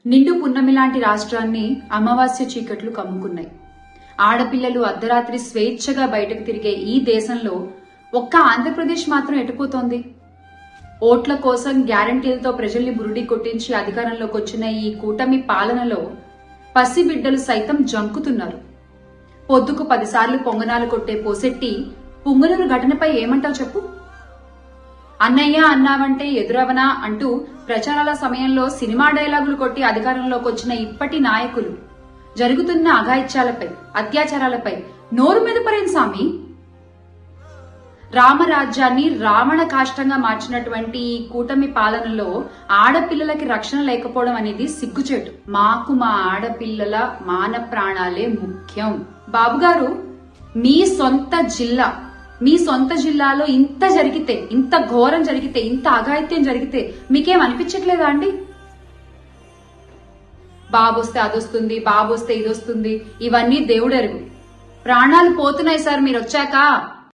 నిండు పున్నమి లాంటి రాష్ట్రాన్ని అమావాస్య చీకట్లు కమ్ముకున్నాయి. ఆడపిల్లలు అర్ధరాత్రి స్వేచ్ఛగా బయటకు తిరిగే ఈ దేశంలో ఒక్క ఆంధ్రప్రదేశ్ మాత్రం ఎటుపోతోంది. ఓట్ల కోసం గ్యారంటీలతో ప్రజల్ని బురుడి కొట్టించి అధికారంలోకి వచ్చిన ఈ కూటమి పాలనలో పసిబిడ్డలు సైతం జంకుతున్నారు. పొద్దుకు 10 సార్లు పొంగనాలు కొట్టే పోసెట్టి పుంగనూరు ఘటనపై ఏమంటావు చెప్పు. అన్నయ్య అన్నావంటే ఎదురవనా అంటూ ప్రచారాల సమయంలో సినిమా డైలాగులు కొట్టి అధికారంలోకి వచ్చిన ఇప్పటి నాయకులు జరుగుతున్న అఘాయిత్యాలపై, అత్యాచారాలపై నోరు మెదపరేం సామి. రామరాజ్యాన్ని రావణ కాష్టంగా మార్చినటువంటి ఈ కూటమి పాలనలో ఆడపిల్లలకి రక్షణ లేకపోవడం అనేది సిగ్గుచేటు. మాకు మా ఆడపిల్లల మాన ప్రాణాలే ముఖ్యం. బాబుగారు, మీ సొంత జిల్లాలో ఇంత జరిగితే, ఇంత ఘోరం జరిగితే, ఇంత అఘాయిత్యం జరిగితే మీకేం అనిపించట్లేదా అండి? బాబొస్తే అదొస్తుంది, బాబొస్తే ఇదొస్తుంది, ఇవన్నీ దేవుడెరుగు. ప్రాణాలు పోతున్నాయి సార్ మీరు వచ్చాక.